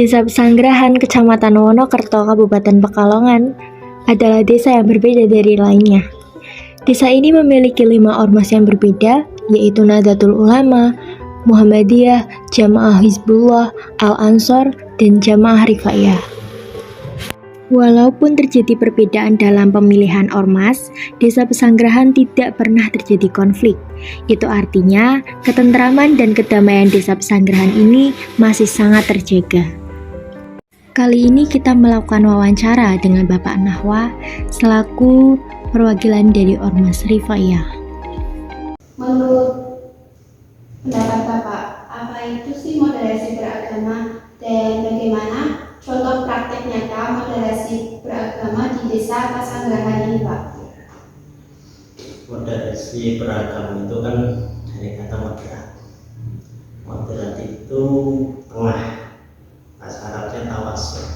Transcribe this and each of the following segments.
Desa Pesanggerahan, Kecamatan Wonokerto, Kabupaten Pekalongan adalah desa yang berbeda dari lainnya. Desa ini memiliki 5 ormas yang berbeda, yaitu Nahdlatul Ulama, Muhammadiyah, Jamaah Hizbullah, Al-Ansor, dan Jamaah Rifaiyah. Walaupun terjadi perbedaan dalam pemilihan ormas, Desa Pesanggerahan tidak pernah terjadi konflik. Itu artinya, ketentraman dan kedamaian Desa Pesanggerahan ini masih sangat terjaga. Kali ini kita melakukan wawancara dengan Bapak Nahwa selaku perwakilan dari Ormas Rifaiyah. Menurut pendapat Bapak, apa itu sih moderasi beragama dan bagaimana contoh praktek nyata moderasi beragama di Desa Pesanggerahan ini, Pak? Moderasi beragama itu kan dari kata moderat. Moderat itu tengah. Bahasa Arabnya tawasud.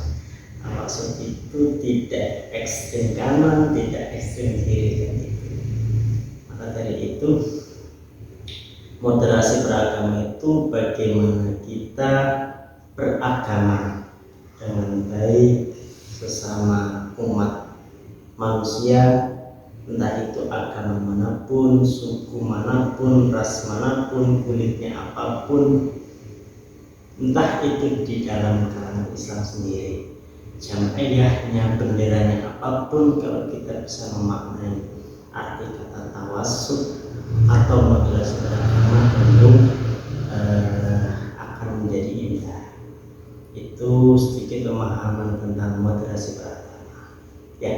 Tawasud itu tidak ekstrem kanan, tidak ekstrem kiri. Maka dari itu moderasi beragama itu bagaimana kita beragama dengan baik sesama umat manusia, entah itu agama manapun, suku manapun, ras manapun, kulitnya apapun, entah itu di dalam kalangan Islam sendiri, jamaiyahnya, benderanya apapun, kalau kita bisa memaknai arti kata tawasud atau moderasi beragama tentu akan menjadi indah. Itu sedikit pemahaman tentang moderasi beragama. Ya,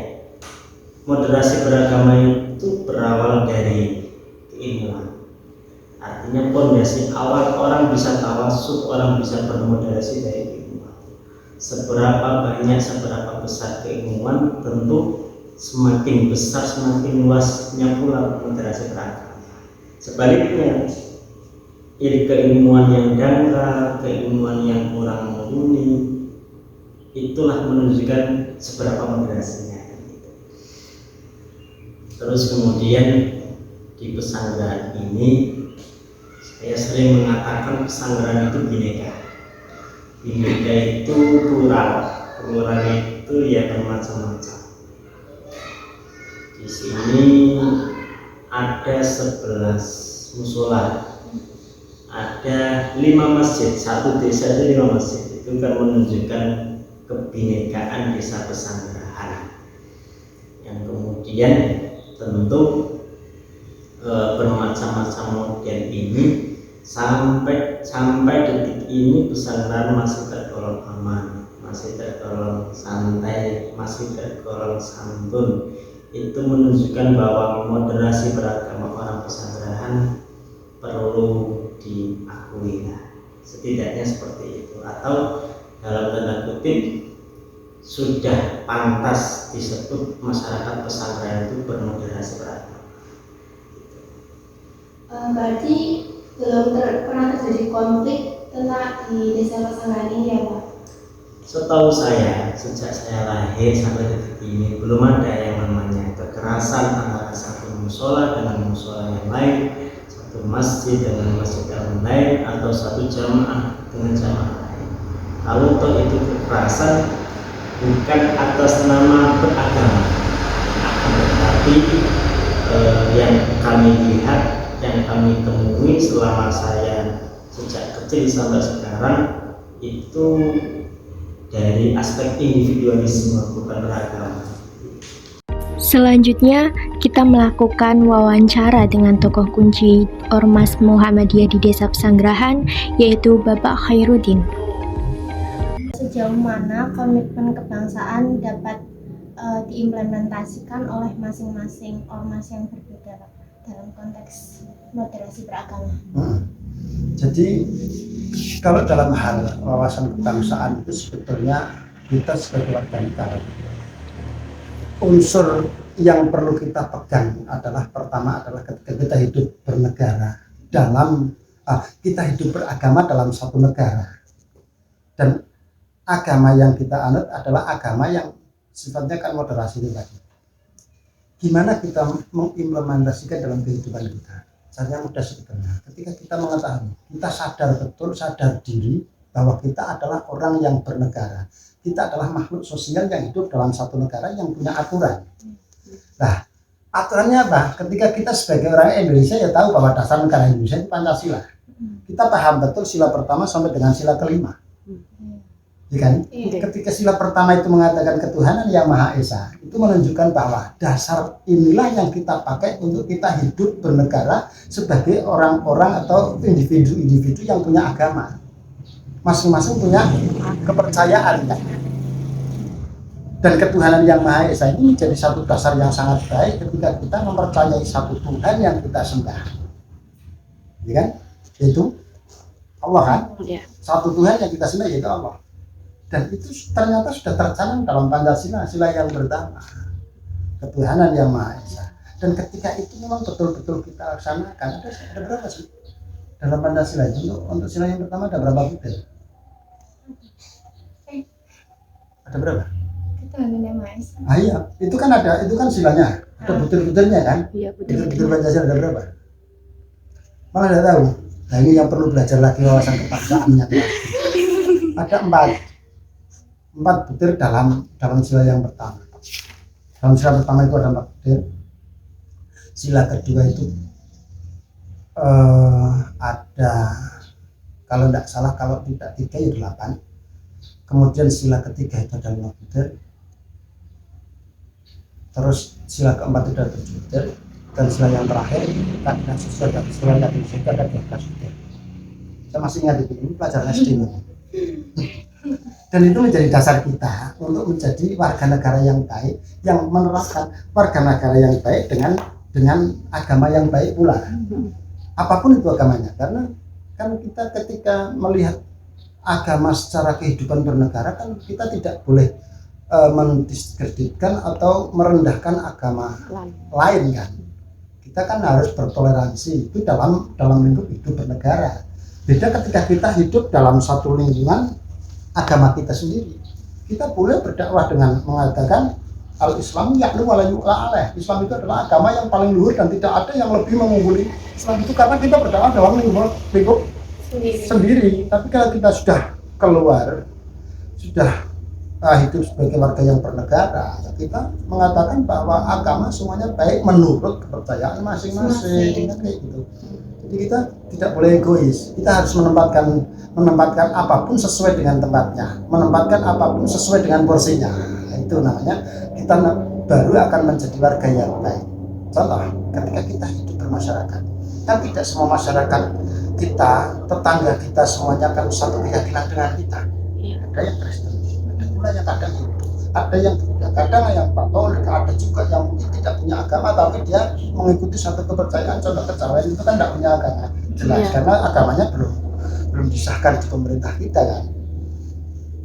moderasi beragama itu berawal dari keimanan. Artinya pondasi awal orang bisa tawasud, orang bisa bermoderasi dari keimanan. Seberapa banyak, seberapa besar keilmuan, tentu semakin besar, semakin luasnya pula moderasi beragama. Sebaliknya, keilmuan yang dangkal, keilmuan yang kurang mumpuni, itulah menunjukkan seberapa moderasinya. Terus kemudian di Pesanggerahan ini, saya sering mengatakan Pesanggerahan itu bineka. Bineka itu plural, plural itu ya bermacam-macam. Di sini ada 11 musola, ada 5 masjid, satu desa itu 5 masjid. Itu kan menunjukkan kebinekaan Desa Pesanggerahan. Yang kemudian tentu bermacam-macam model ini sampai detik ini Pesanggerahan masih tergolong aman, masih tergolong santai, masih tergolong santun. Itu menunjukkan bahwa moderasi beragama orang Pesanggerahan perlu diakui, setidaknya seperti itu, atau dalam tanda kutip sudah pantas disebut masyarakat Pesanggerahan itu bermoderasi beragama. Berarti belum pernah terjadi konflik tentang di Desa Pesanggerahan ini ya, Pak? Setahu saya, sejak saya lahir sampai detik ini belum ada yang namanya kekerasan antara satu musola dengan musola yang lain, satu masjid dengan masjid yang lain, atau satu jamaah dengan jamaah lain. Kalau toh itu kekerasan bukan atas nama beragama, tetapi yang kami lihat, yang kami temui selama saya sejak kecil sampai sekarang itu dari aspek individualisme, bukan beragama. Selanjutnya, kita melakukan wawancara dengan tokoh kunci Ormas Muhammadiyah di Desa Pesanggerahan, yaitu Bapak Khairuddin. Sejauh mana komitmen kebangsaan dapat diimplementasikan oleh masing-masing ormas yang berbeda, Pak, dalam konteks moderasi beragama? Jadi kalau dalam hal wawasan kebangsaan itu sebetulnya kita sebagai warga negara, unsur yang perlu kita pegang adalah pertama adalah ketika kita hidup bernegara dalam kita hidup beragama dalam satu negara, dan agama yang kita anut adalah agama yang sifatnya kan moderasi itu tadi. Gimana kita mengimplementasikan dalam kehidupan kita? Caranya mudah sebetulnya. Ketika kita mengetahui, kita sadar betul, sadar diri bahwa kita adalah orang yang bernegara. Kita adalah makhluk sosial yang hidup dalam satu negara yang punya aturan. Nah, aturannya apa? Ketika kita sebagai orang Indonesia ya tahu bahwa dasar negara Indonesia itu Pancasila. Kita paham betul sila pertama sampai dengan sila kelima. Ya kan? Ketika sila pertama itu mengatakan ketuhanan yang Maha Esa, itu menunjukkan bahwa dasar inilah yang kita pakai untuk kita hidup bernegara sebagai orang-orang atau individu-individu yang punya agama. Masing-masing punya kepercayaan kan? Dan ketuhanan yang Maha Esa ini menjadi satu dasar yang sangat baik ketika kita mempercayai satu Tuhan yang kita sembah. Ya kan? Itu Allah kan? Satu Tuhan yang kita sembah yaitu Allah. Dan itu ternyata sudah tercantum dalam Pancasila, sila yang pertama, ketuhanan yang Maha Esa. Dan ketika itu memang betul-betul kita laksanakan. Ada berapa sih dalam Pancasila itu? Untuk sila yang pertama ada berapa butir? Ada berapa? Ketuhanan yang Maha Esa. Iya, itu kan ada, itu kan silanya, ada butir-butirnya kan? Iya, Butir Pancasila ada berapa? Malah tidak tahu. Nah ini yang perlu belajar lagi wawasan kebangsaannya. Ada 4 butir dalam sila yang pertama. Dalam sila pertama itu ada 4 butir. Sila kedua itu ada, kalau tidak salah, kalau tidak 3 ya 8. Kemudian sila ketiga itu ada 5 butir. Terus sila keempat itu ada 7 butir. Dan sila yang terakhir keadilan sosial dan sila yang sosial ada 12 butir. Saya masih ingat itu, ini pelajaran SD. Dan itu menjadi dasar kita untuk menjadi warga negara yang baik, yang menerapkan warga negara yang baik dengan agama yang baik pula. Apapun itu agamanya, karena kan kita ketika melihat agama secara kehidupan bernegara kan kita tidak boleh mendiskreditkan atau merendahkan agama lain kan. Kita kan harus bertoleransi itu dalam lingkup hidup bernegara. Beda ketika kita hidup dalam satu lingkungan agama kita sendiri. Kita boleh berdakwah dengan mengatakan al-Islam ya'lu wa la yu'la alaih. Islam itu adalah agama yang paling luhur dan tidak ada yang lebih mengungguli Islam itu, karena kita berdakwah dalam lingkup sendiri. Tapi kalau kita sudah keluar, sudah hidup sebagai warga yang bernegara, ya kita mengatakan bahwa agama semuanya baik menurut kepercayaan masing-masing. Kayak gitu. Jadi kita tidak boleh egois. Kita harus menempatkan apapun sesuai dengan tempatnya, menempatkan apapun sesuai dengan porsinya. Nah, itu namanya kita baru akan menjadi warga yang baik. Contoh, ketika kita hidup bermasyarakat, kan tidak semua masyarakat kita, tetangga kita semuanya kan satu keyakinan dengan kita. Ada yang Kristen, ada pula yang kadang Hindu, ada yang Buddha, kadang yang Katolik, ada juga yang tidak punya agama tapi dia mengikuti satu kepercayaan. Contoh kejawen itu kan tidak punya agama, jelas karena agamanya belum disahkan di pemerintah kita kan.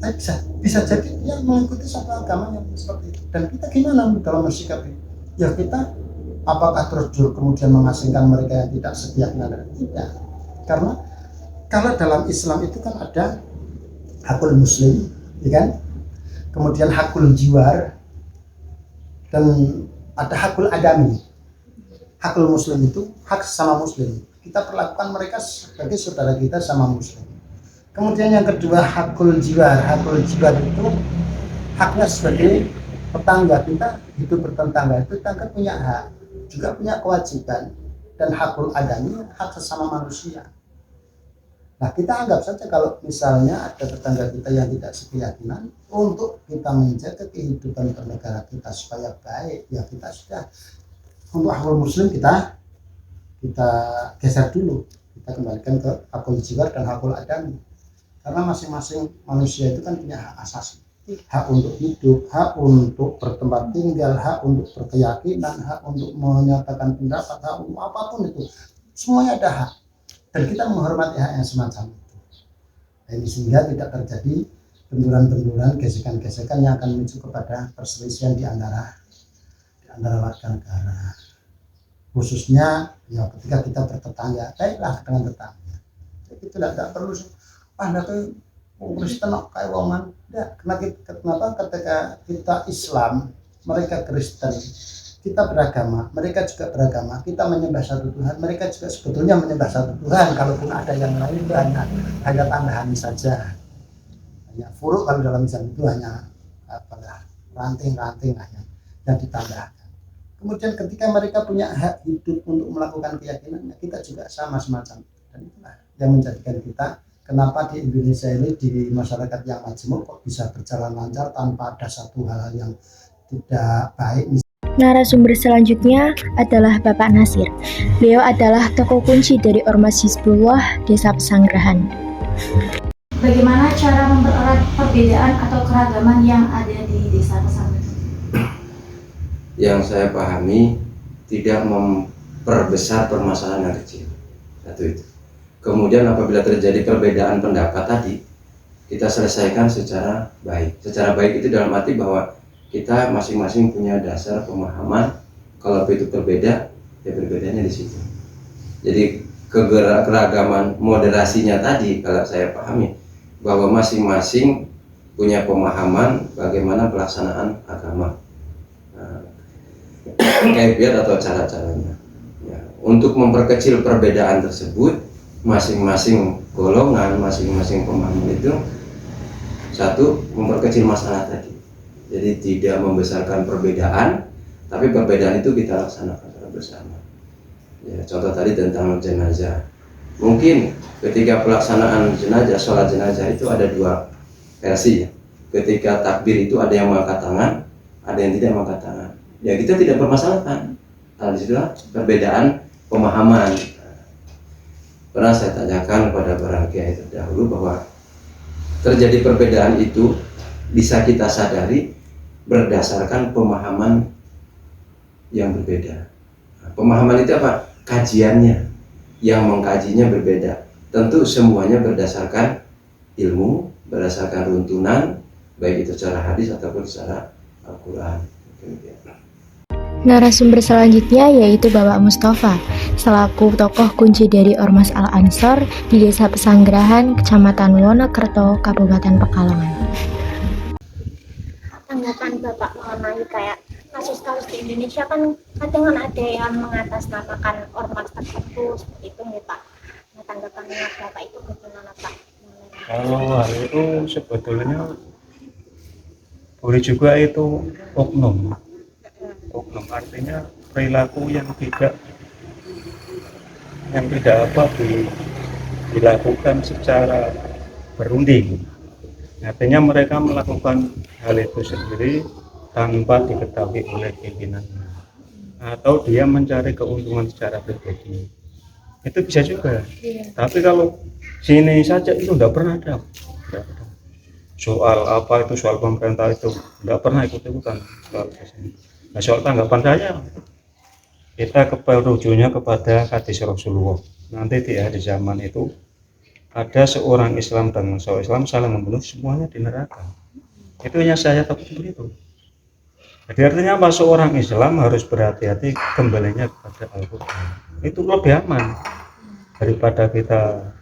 Tapi bisa jadi dia mengikuti satu agama yang seperti itu. Dan kita gimana dalam mensikapi? Ya kita apakah terus kemudian mengasingkan mereka yang tidak sekeyakinan dengan kita? Karena kalau dalam Islam itu kan ada hakul muslim, ya kan? Kemudian hakul jiwar dan ada hakul adami. Hakul muslim itu hak sama muslim. Kita perlakukan mereka sebagai saudara kita sama muslim. Kemudian yang kedua hakul jiwar. Hakul jiwar itu haknya sebagai tetangga kita, hidup bertetangga itu kita punya hak, juga punya kewajiban. Dan hakul adami hak sesama manusia. Nah kita anggap saja kalau misalnya ada tetangga kita yang tidak sekeyakinan, untuk kita menjaga kehidupan bernegara kita supaya baik, ya kita sudah untuk hakul muslim kita geser dulu, kita kembalikan ke hakul jiwar dan hakul adami. Karena masing-masing manusia itu kan punya hak asasi, hak untuk hidup, hak untuk bertempat tinggal, hak untuk berkeyakinan, hak untuk menyatakan pendapat, hak untuk apapun itu, semuanya ada hak. Dan kita menghormati hak yang semacam itu. Nah, ini sehingga tidak terjadi benturan-benturan, gesekan-gesekan yang akan menuju kepada perselisihan di antara warga negara. Khususnya ya ketika kita bertetangga, baiklah dengan tetangga. Jadi tidak perlu Kristen kayak woman. Ya, kenapa ketika kita Islam, mereka Kristen, kita beragama, mereka juga beragama, kita menyembah satu Tuhan, mereka juga sebetulnya menyembah satu Tuhan, kalaupun ada yang lain itu hanya tambahan saja. hanya furuk, kalau dalam Islam itu hanya ranting-ranting lah yang ditambahkan. Kemudian ketika mereka punya hak hidup untuk melakukan keyakinannya, kita juga sama semacam itu. Dan itulah yang menjadikan kita, kenapa di Indonesia ini, di masyarakat yang majemuk kok bisa berjalan lancar tanpa ada satu hal yang tidak baik. Narasumber selanjutnya adalah Bapak Nasir. Beliau adalah tokoh kunci dari Ormas Hizbullah Desa Pesanggerahan. Bagaimana cara mempererat perbedaan atau keragaman yang ada di Desa Pesanggerahan? Yang saya pahami, tidak memperbesar permasalahan yang kecil. Satu itu. Kemudian apabila terjadi perbedaan pendapat tadi, kita selesaikan secara baik. Secara baik itu dalam arti bahwa kita masing-masing punya dasar pemahaman. Kalau itu berbeda, ya perbedaannya di situ. Jadi keragaman moderasinya tadi, kalau saya pahami, bahwa masing-masing punya pemahaman bagaimana pelaksanaan agama, kaifiat atau cara-caranya. Ya, untuk memperkecil perbedaan tersebut, masing-masing golongan, masing-masing pemahaman itu, satu, memperkecil masalah tadi. Jadi tidak membesarkan perbedaan, tapi perbedaan itu kita laksanakan secara bersama. Ya, contoh tadi tentang jenazah. Mungkin ketika pelaksanaan jenazah, sholat jenazah itu ada dua versi. Ya. Ketika takbir itu ada yang mengangkat tangan, ada yang tidak mengangkat tangan. Ya kita tidak permasalahkan. Nah, disitulah perbedaan pemahaman. Pernah saya tanyakan kepada para kiai terdahulu bahwa terjadi perbedaan itu bisa kita sadari berdasarkan pemahaman yang berbeda. Nah, pemahaman itu apa? Kajiannya, yang mengkajinya berbeda. Tentu semuanya berdasarkan ilmu, berdasarkan runtunan, baik itu secara hadis ataupun secara Al-Quran. Narasumber selanjutnya yaitu Bapak Mustafa, selaku tokoh kunci dari Ormas Al-Ansor di Desa Pesanggerahan, Kecamatan Wonokerto, Kabupaten Pekalongan. Tanggapan Bapak mengenai kayak kasus-kasus di Indonesia kan kadang ada yang mengatasnamakan ormas tertentu seperti itu nih Pak. Nah, tanggapannya Bapak itu bagaimana Pak? Kalau hal itu sebetulnya boleh juga itu oknum. Oknum artinya perilaku yang tidak dilakukan secara berunding. Artinya mereka melakukan hal itu sendiri tanpa diketahui oleh pimpinannya, atau dia mencari keuntungan secara pribadi. Itu bisa juga. Tapi kalau sini saja itu tidak pernah ada. Soal apa itu, soal pemerintah itu tidak pernah ikut-ikutan soal sini. Nah, soal tanggapan saya, kita rujuknya kepada hadis Rasulullah. Nanti di akhir zaman itu ada seorang Islam dan seorang Islam saling membunuh, semuanya di neraka. Itu yang saya takut begitu. Jadi artinya apa? Seorang Islam harus berhati-hati kembalinya kepada Al-Quran. Itu lebih aman daripada kita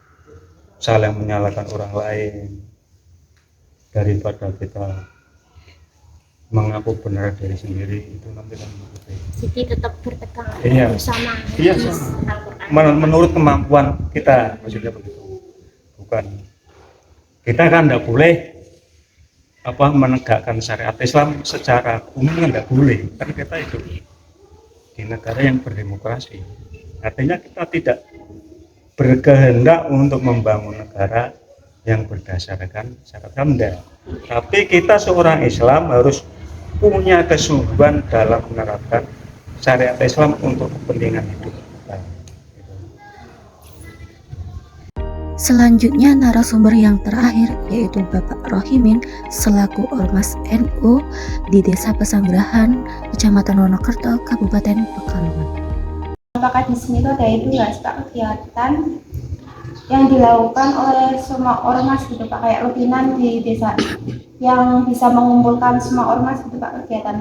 saling menyalahkan orang lain, daripada kita mengaku benar dari sendiri. Itu nanti kan Jadi tetap berpegang bersama iya, Al-Quran. menurut kemampuan kita, maksudnya begitu. Bukan kita kan tidak boleh menegakkan syariat Islam secara umum, kan tidak boleh, kan kita hidup di negara yang berdemokrasi. Artinya kita tidak berkehendak untuk membangun negara yang berdasarkan syariat Islam, tapi kita seorang Islam harus punya kesungguhan dalam menerapkan syariat Islam untuk kepentingan hidup kita. Selanjutnya narasumber yang terakhir yaitu Bapak Rohimin selaku Ormas NU di Desa Pesanggerahan, Kecamatan Wonokerto, Kabupaten Pekalongan. Apakah di sini tuh ada edukasi kegiatan yang dilakukan oleh semua ormas gitu Pak, kayak rutinan di desa yang bisa mengumpulkan semua ormas gitu Pak, kegiatan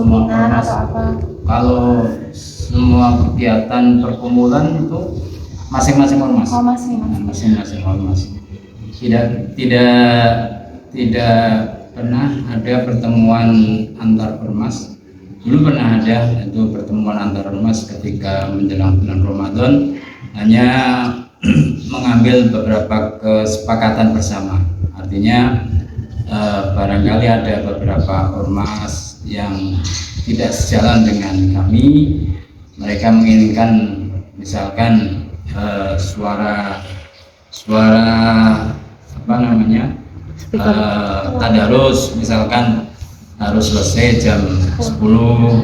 rutinan atau apa? Kalau semua kegiatan perkumpulan itu masing-masing ormas. Oh, masing-masing ormas. Tidak pernah ada pertemuan antar ormas. Dulu pernah ada itu pertemuan antar ormas ketika menjelang bulan Ramadan, hanya mengambil beberapa kesepakatan bersama. Artinya barangkali ada beberapa ormas yang tidak sejalan dengan kami. Mereka menginginkan misalkan suara apa namanya tadarus misalkan harus selesai jam 10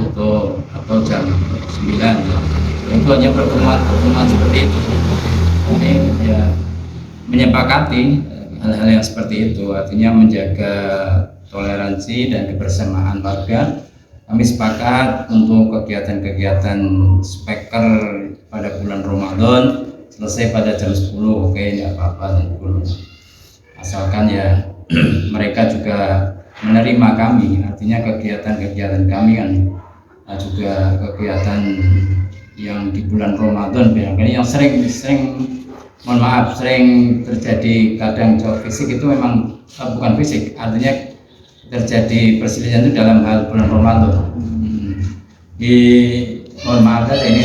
atau jam 9. Itu hanya pertemuan seperti itu. Ini ya menyepakati hal-hal yang seperti itu, artinya menjaga toleransi dan kebersamaan warga. Kami sepakat untuk kegiatan-kegiatan speaker pada bulan Ramadan selesai pada jam 10, oke, tidak apa-apa, asalkan ya mereka juga menerima kami, artinya kegiatan-kegiatan kami kan juga kegiatan yang di bulan Ramadan barangkali yang sering mohon maaf sering terjadi kadang jauh fisik itu memang bukan fisik, artinya terjadi perselisihan itu dalam hal bulan Ramadan. Mohon maaf saja ini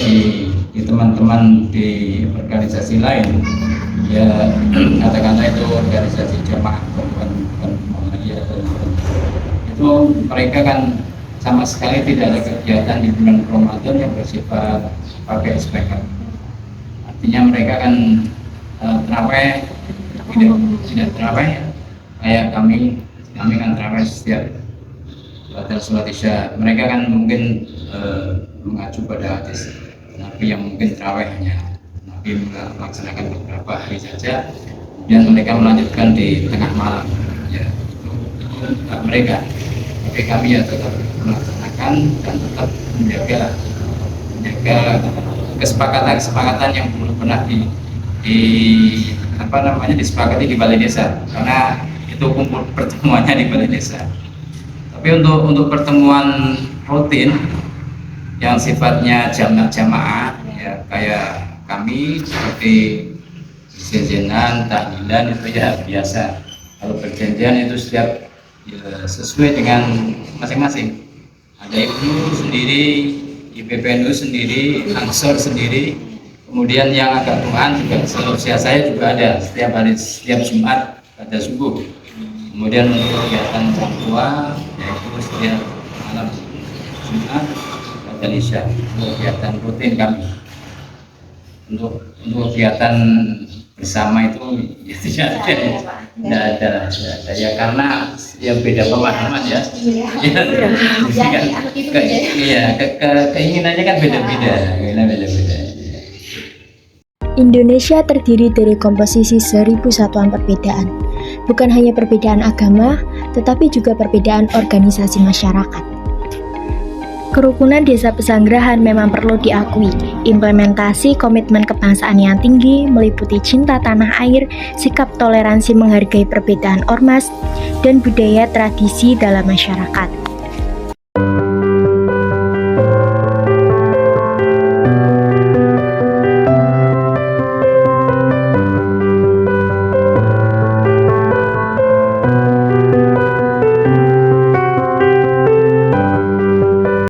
di teman-teman di organisasi lain ya, katakanlah itu organisasi jamaah bukan Muhammadiyah, itu mereka kan sama sekali tidak ada kegiatan di bulan Ramadan yang bersifat pakai speaker. Artinya mereka kan terawih tidak terawih ya. Kayak kami kan terawih setiap pada sholat isya. Mereka kan mungkin mengacu pada hadis Nabi yang mungkin terawih hanya Nabi melaksanakan beberapa hari saja, kemudian mereka melanjutkan di tengah malam ya, itu mereka. Tapi kami ya tetap melaksanakan dan tetap menjaga kesepakatan yang belum pernah disepakati di balai desa, karena itu kumpul pertemuannya di balai desa. Tapi untuk pertemuan rutin yang sifatnya jamaah ya, kayak kami seperti perjanjian, tahlilan itu ya biasa. Kalau perjanjian itu setiap ya, sesuai dengan masing-masing. Ada IPNU sendiri, IPPNU sendiri, Ansor sendiri, kemudian yang agak Tuhan juga seusia saya juga ada setiap hari, setiap Jumat pada subuh. Kemudian untuk kegiatan orang tua yaitu setiap malam Jumat pada Isya, kegiatan rutin kami. Untuk kegiatan bersama itu ya tidak ada ya, karena ya beda pemahaman ya. Keinginannya kan beda-beda. Indonesia terdiri dari komposisi 1000 satuan perbedaan. Bukan hanya perbedaan agama, tetapi juga perbedaan organisasi masyarakat. Kerukunan Desa Pesanggerahan memang perlu diakui. Implementasi komitmen kebangsaan yang tinggi meliputi cinta tanah air, sikap toleransi menghargai perbedaan ormas, dan budaya tradisi dalam masyarakat.